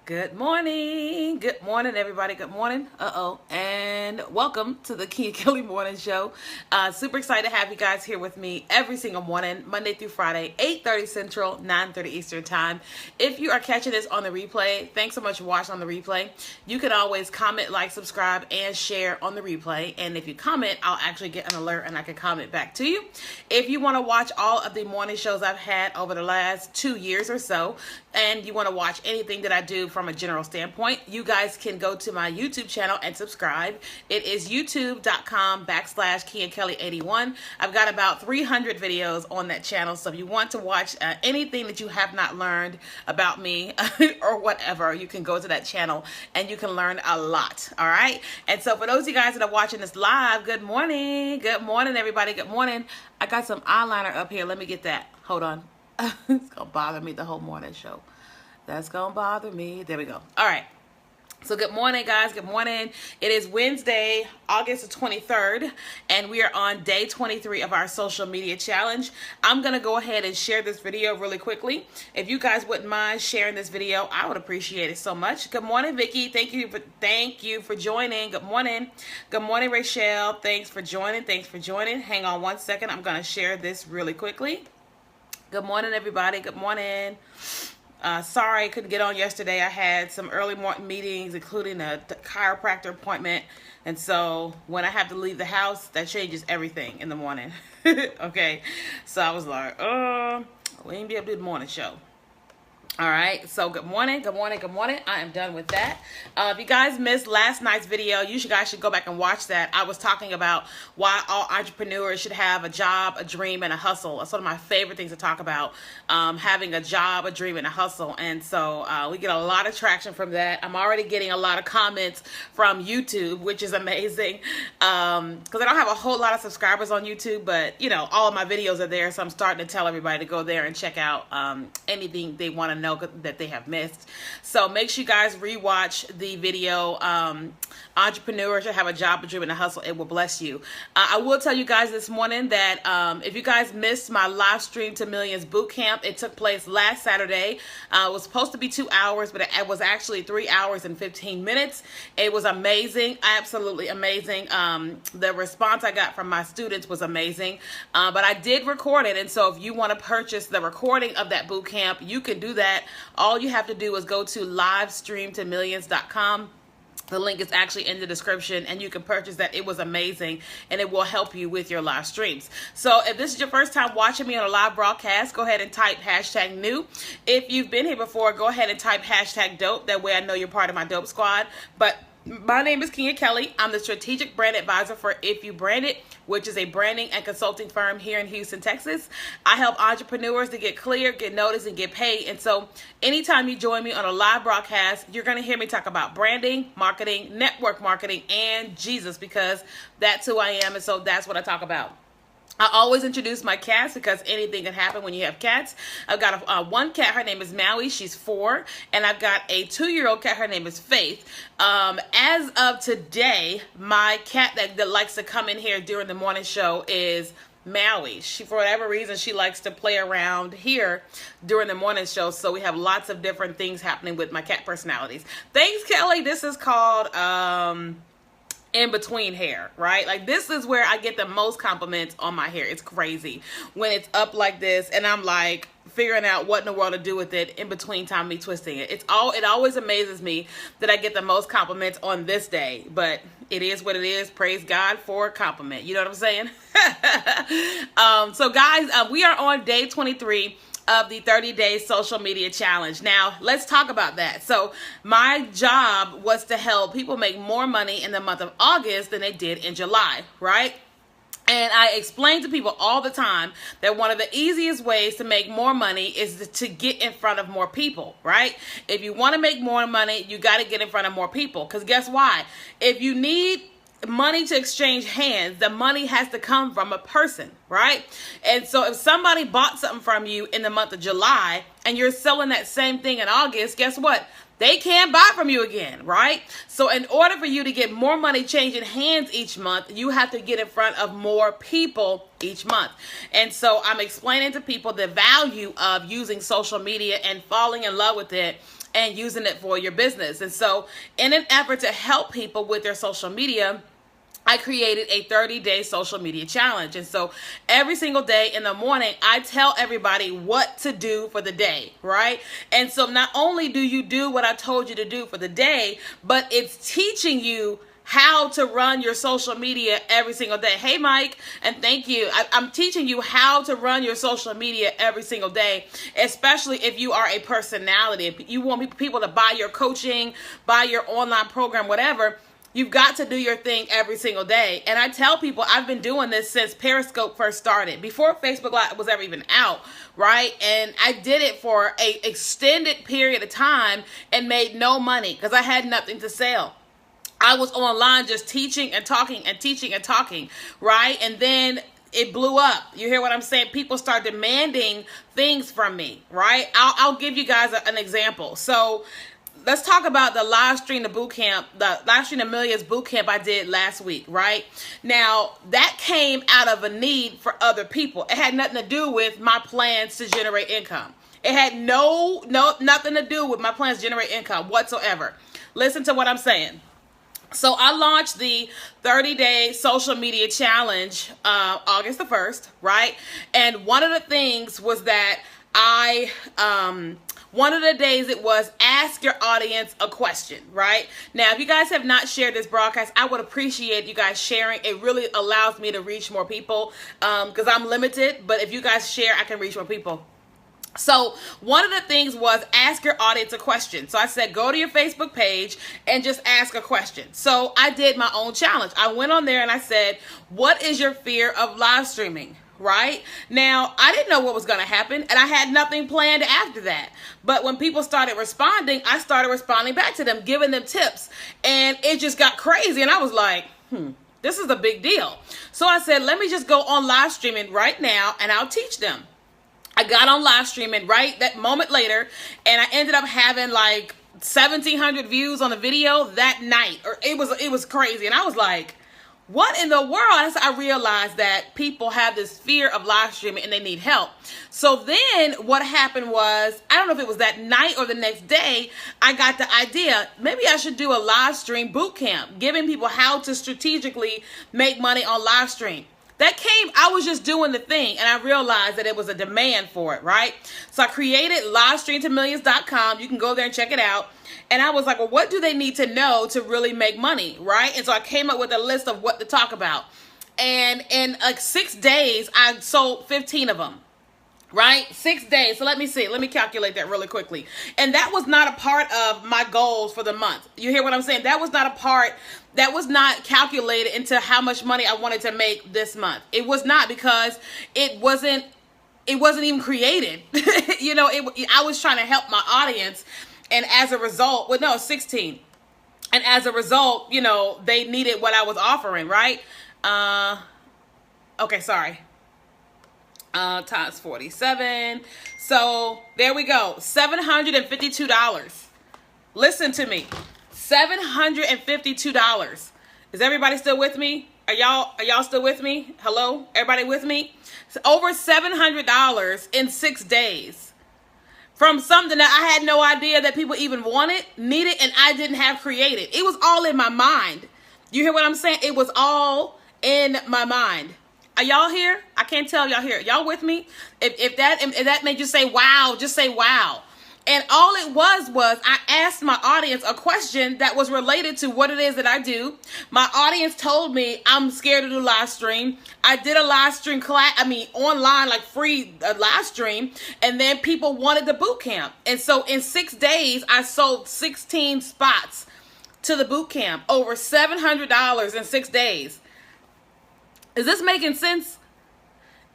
Good morning. Good morning, everybody. Good morning. And welcome to the Keenya Kelly Morning Show. Super excited to have you guys here with me every single morning, Monday through Friday, 8:30 Central, 9:30 Eastern Time. If you are catching this on the replay, thanks so much for watching on the replay. You can always comment, like, subscribe, and share on the replay. And if you comment, I'll actually get an alert and I can comment back to you. If you want to watch all of the morning shows I've had over the last 2 years or so, and you want to watch anything that I do from a general standpoint, you guys can go to my YouTube channel and subscribe. It is youtube.com/KeenyaKelly81. I've got about 300 videos on that channel. So if you want to watch anything that you have not learned about me or whatever, you can go to that channel and you can learn a lot. All right. And so for those of you guys that are watching this live, good morning. Good morning, everybody. Good morning. I got some eyeliner up here. Let me get that. Hold on. It's gonna bother me the whole morning show. That's gonna bother me. There we go. All right. So good morning, guys. Good morning. It is Wednesday, August the 23rd, and we are on day 23 of our social media challenge. I'm gonna go ahead and share this video really quickly. If you guys wouldn't mind sharing this video, I would appreciate it so much. Good morning, Vicky. Thank you for joining. Good morning. Good morning, Rachel. Thanks for joining. Thanks for joining. Hang on one second. I'm gonna share this really quickly. Good morning, everybody. Good morning. Sorry I couldn't get on yesterday. I had some early morning meetings, including a chiropractor appointment. And so when I have to leave the house, that changes everything in the morning. Okay. So I was like, we ain't be able to do the morning show. All right, so good morning, good morning, good morning. I am done with that. If you guys missed last night's video, you guys should go back and watch that. I was talking about why all entrepreneurs should have a job, a dream, and a hustle. That's one of my favorite things to talk about, having a job, a dream, and a hustle. And so we get a lot of traction from that. I'm already getting a lot of comments from YouTube, which is amazing, because I don't have a whole lot of subscribers on YouTube, but, you know, all of my videos are there, so I'm starting to tell everybody to go there and check out anything they want to know that they have missed. So make sure you guys rewatch the video, entrepreneurs should have a job, a dream, and a hustle. It will bless you. I will tell you guys this morning that if you guys missed my live stream to millions boot camp, it took place last Saturday. It was supposed to be 2 hours, but it was actually 3 hours and 15 minutes. It was amazing, absolutely amazing. The response I got from my students was amazing, but I did record it. And so if you want to purchase the recording of that boot camp, you can do that. All you have to do is go to livestreamtomillions.com. The link is actually in the description, and you can purchase that. It was amazing, and it will help you with your live streams. So if this is your first time watching me on a live broadcast, go ahead and type #new. If you've been here before, go ahead and type #dope. That way I know you're part of my dope squad. But my name is Keenya Kelly. I'm the strategic brand advisor for If You Brand It, which is a branding and consulting firm here in Houston, Texas. I help entrepreneurs to get clear, get noticed, and get paid. And so anytime you join me on a live broadcast, you're going to hear me talk about branding, marketing, network marketing, and Jesus, because that's who I am. And so that's what I talk about. I always introduce my cats because anything can happen when you have cats. I've got one cat. Her name is Maui. She's 4. And I've got a 2-year-old cat. Her name is Faith. As of today, my cat that likes to come in here during the morning show is Maui. She, for whatever reason, she likes to play around here during the morning show. So we have lots of different things happening with my cat personalities. Thanks, Kelly. This is called in between hair, right? Like, this is where I get the most compliments on my hair. It's crazy when it's up like this and I'm like figuring out what in the world to do with it in between time me twisting it. It always amazes me that I get the most compliments on this day, but it is what it is. Praise God for a compliment. You know what I'm saying? So guys, we are on day 23 of the 30-day social media challenge. Now, let's talk about that. So my job was to help people make more money in the month of August than they did in July, right? And I explain to people all the time that one of the easiest ways to make more money is to get in front of more people, right? If you want to make more money, you got to get in front of more people. Because guess why? If you need money to exchange hands, the money has to come from a person, right? And so if somebody bought something from you in the month of July and you're selling that same thing in August, guess what? They can't buy from you again, right? So in order for you to get more money changing hands each month, you have to get in front of more people each month. And so I'm explaining to people the value of using social media and falling in love with it and using it for your business. And so in an effort to help people with their social media, I created a 30-day social media challenge. And so every single day in the morning, I tell everybody what to do for the day, right? And so not only do you do what I told you to do for the day, but it's teaching you how to run your social media every single day. Hey, Mike, and thank you. I'm teaching you how to run your social media every single day, especially if you are a personality. If you want people to buy your coaching, buy your online program, whatever, you've got to do your thing every single day. And I tell people I've been doing this since Periscope first started, before Facebook Live was ever even out, right? And I did it for an extended period of time and made no money because I had nothing to sell. I was online just teaching and talking and teaching and talking, right? And then it blew up. You hear what I'm saying? People start demanding things from me, right? I'll give you guys an example. So let's talk about the live stream to boot camp, the live stream to millions boot camp I did last week, right? Now, that came out of a need for other people. It had nothing to do with my plans to generate income. It had nothing to do with my plans to generate income whatsoever. Listen to what I'm saying. So I launched the 30-day social media challenge August the 1st, right? And one of the things was that one of the days it was ask your audience a question, right? Now, if you guys have not shared this broadcast, I would appreciate you guys sharing. It really allows me to reach more people because I'm limited. But if you guys share, I can reach more people. So one of the things was ask your audience a question. So I said, go to your Facebook page and just ask a question. So I did my own challenge. I went on there and I said, what is your fear of live streaming? Right? Now, I didn't know what was going to happen and I had nothing planned after that. But when people started responding, I started responding back to them, giving them tips, and it just got crazy. And I was like, this is a big deal. So I said, let me just go on live streaming right now and I'll teach them. I got on live streaming right that moment later, and I ended up having like 1,700 views on the video that night. Or it was crazy. And I was like, what in the world? And so I realized that people have this fear of live streaming and they need help. So then what happened was, I don't know if it was that night or the next day, I got the idea, maybe I should do a live stream boot camp, giving people how to strategically make money on live stream. That came, I was just doing the thing, and I realized that it was a demand for it, right? So I created livestreamtomillions.com. You can go there and check it out. And I was like, well, what do they need to know to really make money, right? And so I came up with a list of what to talk about. And in like 6 days, I sold 15 of them. Right? 6 days. So let me see. Let me calculate that really quickly. And that was not a part of my goals for the month. You hear what I'm saying? That was not a part, that was not calculated into how much money I wanted to make this month. It was not, because it wasn't even created. You know, I was trying to help my audience. And as a result, 16. And as a result, you know, they needed what I was offering, right? Okay, sorry. Times 47. So there we go. $752. Listen to me. $752. Is everybody still with me? Are y'all still with me? Hello? Everybody with me? So over $700 in 6 days. From something that I had no idea that people even wanted, needed, and I didn't have created. It was all in my mind. You hear what I'm saying? It was all in my mind. Are y'all here? I can't tell y'all here. Y'all with me? If that made you say wow, just say wow. And all it was I asked my audience a question that was related to what it is that I do. My audience told me I'm scared to do live stream. I did a live stream class, online, like free live stream. And then people wanted the boot camp. And so in 6 days, I sold 16 spots to the boot camp. Over $700 in 6 days. Is this making sense?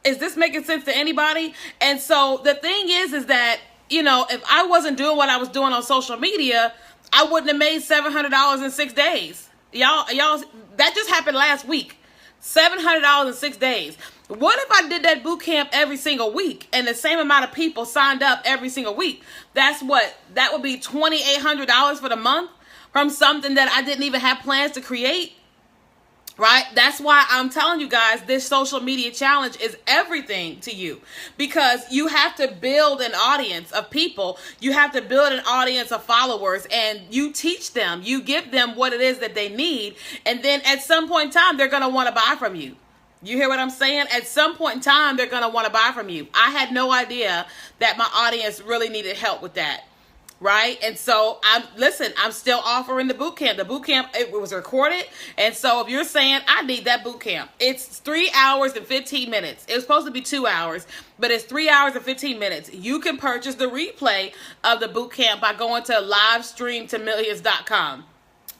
Is this making sense to anybody? And so the thing is that, you know, if I wasn't doing what I was doing on social media, I wouldn't have made $700 in 6 days. Y'all, that just happened last week. $700 in 6 days. What if I did that boot camp every single week and the same amount of people signed up every single week? That would be $2,800 for the month from something that I didn't even have plans to create. Right? That's why I'm telling you guys this social media challenge is everything to you, because you have to build an audience of people. You have to build an audience of followers, and you teach them, you give them what it is that they need. And then at some point in time, they're going to want to buy from you. You hear what I'm saying? At some point in time, they're going to want to buy from you. I had no idea that my audience really needed help with that. Right? And so I'm still offering the boot camp. The boot camp, it was recorded. And so if you're saying, I need that boot camp, it's 3 hours and 15 minutes. It was supposed to be 2 hours, but it's 3 hours and 15 minutes. You can purchase the replay of the boot camp by going to livestreamtomillions.com,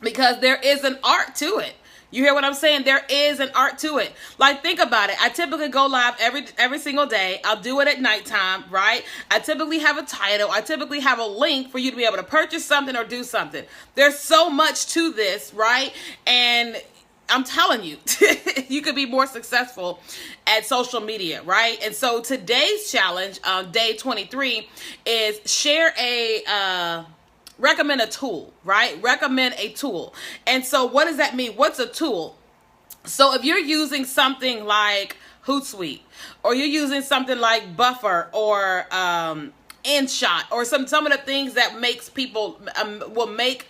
because there is an art to it. You hear what I'm saying? There is an art to it. Like, think about it. I typically go live every single day. I'll do it at nighttime, right? I typically have a title. I typically have a link for you to be able to purchase something or do something. There's so much to this, right? And I'm telling you, you could be more successful at social media, right? And so today's challenge, day 23, is recommend a tool, right? Recommend a tool. And so what does that mean? What's a tool? So if you're using something like Hootsuite, or you're using something like Buffer, or InShot, or some of the things that makes people will make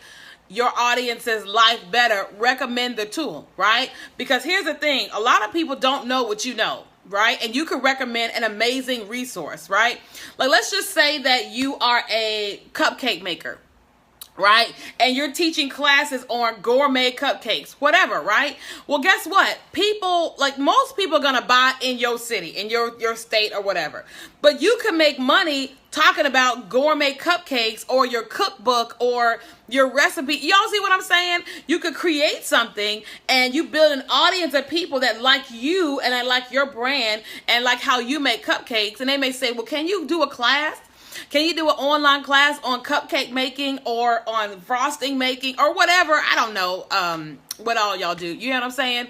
your audience's life better, recommend the tool, right? Because here's the thing, a lot of people don't know what you know, right? And you could recommend an amazing resource, right? Like, let's just say that you are a cupcake maker, right? And you're teaching classes on gourmet cupcakes, whatever, right? Well, guess what? People, like, most people are going to buy in your city, in your state, or whatever. But you can make money talking about gourmet cupcakes, or your cookbook, or your recipe. Y'all see what I'm saying? You could create something, and you build an audience of people that like you, and I like your brand, and like how you make cupcakes. And they may say, well, can you do a class? Can you do an online class on cupcake making, or on frosting making, or whatever? I don't know what all y'all do. You know what I'm saying?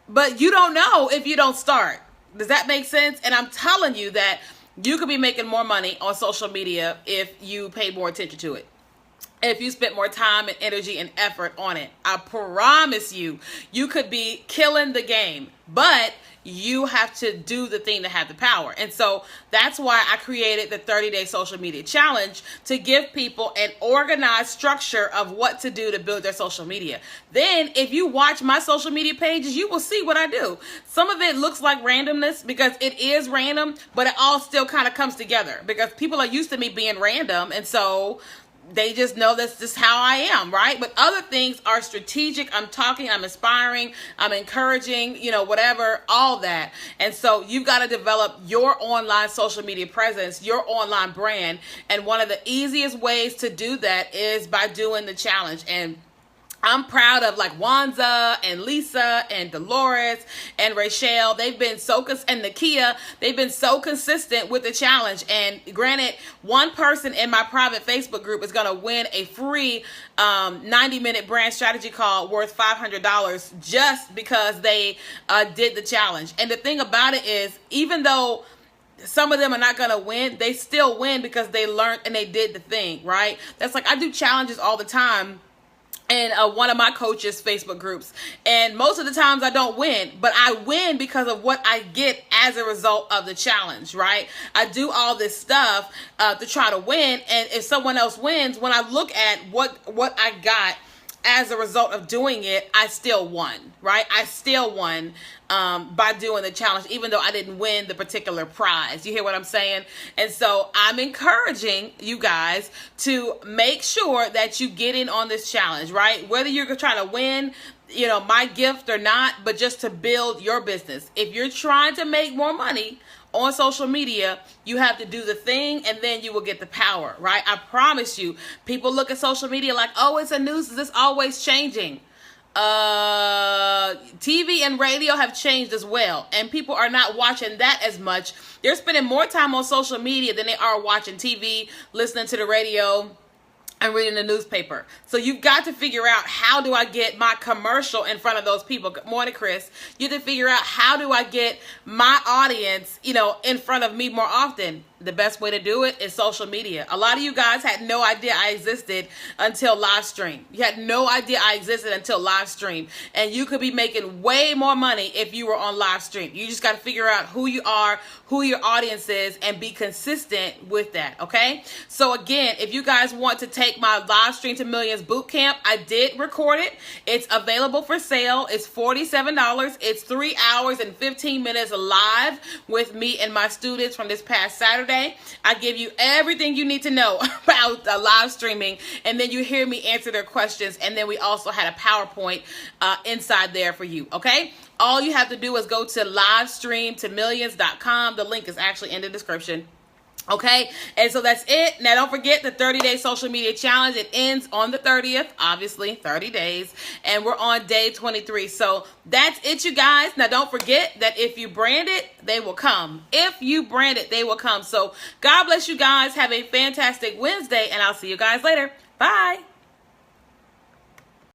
But you don't know if you don't start. Does that make sense? And I'm telling you that you could be making more money on social media if you pay more attention to it. If you spent more time and energy and effort on it. I promise you, you could be killing the game. But you have to do the thing to have the power. And so that's why I created the 30-day social media challenge, to give people an organized structure of what to do to build their social media. Then if you watch my social media pages, you will see what I do. Some of it looks like randomness, because it is random, but it all still kind of comes together, because people are used to me being random. And so they just know that's just how I am, right? But other things are strategic. I'm talking, I'm inspiring, I'm encouraging, whatever, all that. And so you've got to develop your online social media presence, your online brand. And one of the easiest ways to do that is by doing the challenge. And I'm proud of, like, Wanza and Lisa and Dolores and Rachel. They've been and Nakia, they've been so consistent with the challenge. And granted, one person in my private Facebook group is going to win a free 90-minute brand strategy call worth $500 just because they did the challenge. And the thing about it is, even though some of them are not going to win, they still win because they learned and they did the thing, right? That's like, I do challenges all the time in one of my coaches' Facebook groups. And most of the times I don't win, but I win because of what I get as a result of the challenge, right? I do all this stuff to try to win. And if someone else wins, when I look at what I got as a result of doing it, I still won, right? I still won by doing the challenge, even though I didn't win the particular prize. You hear what I'm saying? And so I'm encouraging you guys to make sure that you get in on this challenge, right? Whether you're trying to win, my gift or not, but just to build your business. If you're trying to make more money on social media, you have to do the thing, and then you will get the power, right? I promise you. People look at social media like, oh, it's a nuisance, it's always changing. TV and radio have changed as well, and people are not watching that as much. They're spending more time on social media than they are watching TV, listening to the radio, and reading the newspaper. So you've got to figure out, how do I get my commercial in front of those people? Good morning, Chris. You have to figure out, how do I get my audience, in front of me more often? the best way to do it is social media. A lot of you guys had no idea I existed until live stream. You had no idea I existed until live stream. And you could be making way more money if you were on live stream. You just got to figure out who you are, who your audience is, and be consistent with that, okay? So again, if you guys want to take my Live Stream to Millions bootcamp, I did record it. It's available for sale. It's $47. It's 3 hours and 15 minutes live with me and my students from this past Saturday. I give you everything you need to know about live streaming, and then you hear me answer their questions, and then we also had a PowerPoint inside there for you, okay? All you have to do is go to livestreamtomillions.com. The link is actually in the description. Okay, and so that's it. Now, don't forget the 30-day social media challenge. It ends on the 30th, obviously, 30 days, and we're on day 23. So that's it, you guys. Now, don't forget that if you brand it, they will come. If you brand it, they will come. So God bless you guys. Have a fantastic Wednesday, and I'll see you guys later. Bye.